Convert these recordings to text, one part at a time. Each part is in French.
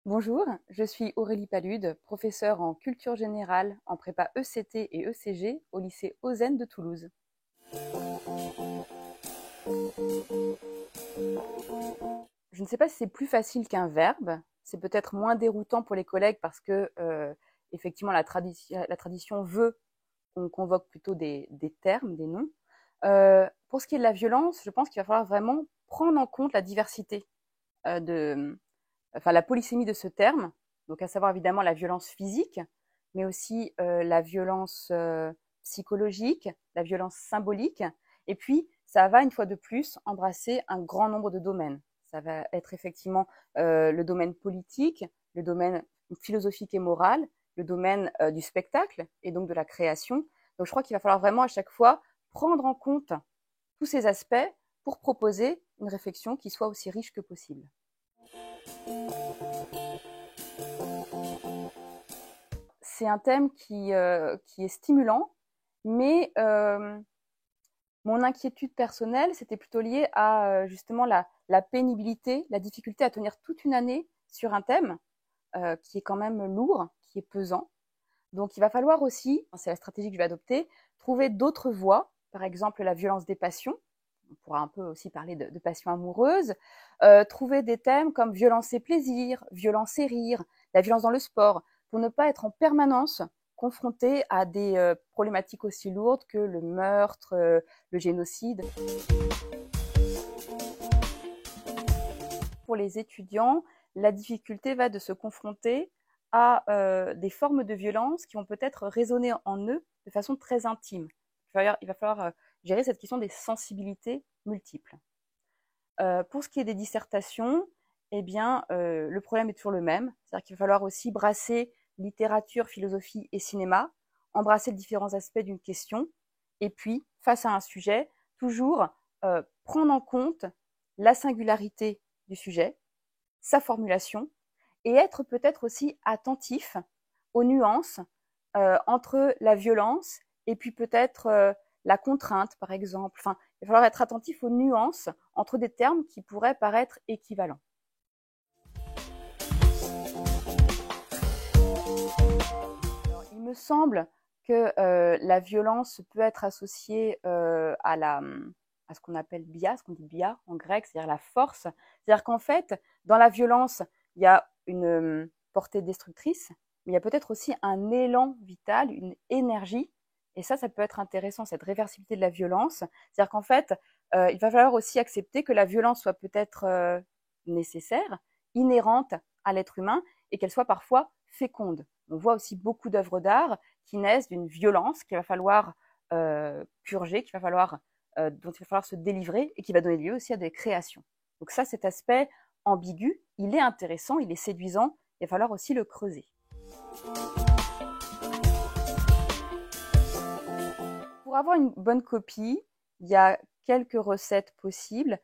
Bonjour, je suis Aurélie Palude, professeure en culture générale en prépa ECT et ECG au lycée Ozen de Toulouse. Je ne sais pas si c'est plus facile qu'un verbe, c'est peut-être moins déroutant pour les collègues parce que effectivement la tradition veut qu'on convoque plutôt des termes, des noms. Pour ce qui est de la violence, je pense qu'il va falloir vraiment prendre en compte la diversité la polysémie de ce terme, donc à savoir évidemment la violence physique, mais aussi la violence psychologique, la violence symbolique, et puis ça va une fois de plus embrasser un grand nombre de domaines. Ça va être effectivement le domaine politique, le domaine philosophique et moral, le domaine du spectacle et donc de la création. Donc je crois qu'il va falloir vraiment à chaque fois prendre en compte tous ces aspects pour proposer une réflexion qui soit aussi riche que possible. C'est un thème qui est stimulant, mais mon inquiétude personnelle, c'était plutôt lié à justement la pénibilité, la difficulté à tenir toute une année sur un thème qui est quand même lourd, qui est pesant. Donc il va falloir aussi, c'est la stratégie que je vais adopter, trouver d'autres voies, par exemple la violence des passions. On pourra un peu aussi parler de passion amoureuse, trouver des thèmes comme violence et plaisir, violence et rire, la violence dans le sport, pour ne pas être en permanence confronté à des problématiques aussi lourdes que le meurtre, le génocide. Pour les étudiants, la difficulté va de se confronter à des formes de violence qui vont peut-être résonner en eux de façon très intime. Il va falloir gérer cette question des sensibilités multiples. Pour ce qui est des dissertations, eh bien, le problème est toujours le même. C'est-à-dire qu'il va falloir aussi brasser littérature, philosophie et cinéma, embrasser les différents aspects d'une question, et puis, face à un sujet, toujours prendre en compte la singularité du sujet, sa formulation, et être peut-être aussi attentif aux nuances entre la violence et puis peut-être la contrainte, par exemple. Enfin, il va falloir être attentif aux nuances entre des termes qui pourraient paraître équivalents. Alors, il me semble que la violence peut être associée à ce qu'on appelle bia, ce qu'on dit bia en grec, c'est-à-dire la force. C'est-à-dire qu'en fait, dans la violence, il y a une portée destructrice, mais il y a peut-être aussi un élan vital, une énergie. Et ça peut être intéressant, cette réversibilité de la violence. C'est-à-dire qu'en fait, il va falloir aussi accepter que la violence soit peut-être nécessaire, inhérente à l'être humain, et qu'elle soit parfois féconde. On voit aussi beaucoup d'œuvres d'art qui naissent d'une violence qu'il va falloir purger, dont il va falloir se délivrer et qui va donner lieu aussi à des créations. Donc ça, cet aspect ambigu, il est intéressant, il est séduisant, il va falloir aussi le creuser. Pour avoir une bonne copie, il y a quelques recettes possibles.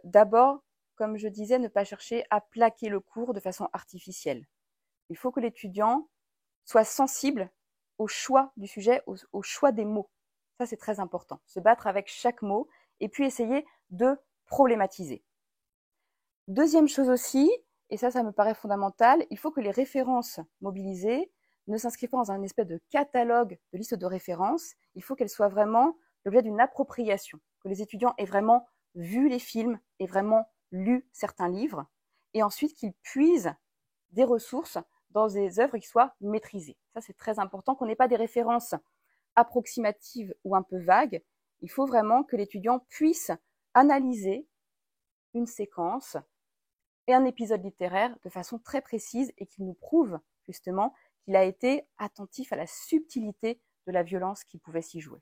D'abord, comme je disais, ne pas chercher à plaquer le cours de façon artificielle. Il faut que l'étudiant soit sensible au choix du sujet, au choix des mots. Ça, c'est très important. Se battre avec chaque mot et puis essayer de problématiser. Deuxième chose aussi, et ça me paraît fondamental, il faut que les références mobilisées ne s'inscrivent pas dans un espèce de catalogue de liste de références. Il faut qu'elles soient vraiment l'objet d'une appropriation, que les étudiants aient vraiment vu les films, aient vraiment lu certains livres, et ensuite qu'ils puisent des ressources dans des œuvres qui soient maîtrisées. Ça, c'est très important, qu'on n'ait pas des références approximatives ou un peu vagues. Il faut vraiment que l'étudiant puisse analyser une séquence et un épisode littéraire de façon très précise et qu'il nous prouve justement qu'il a été attentif à la subtilité de la violence qui pouvait s'y jouer.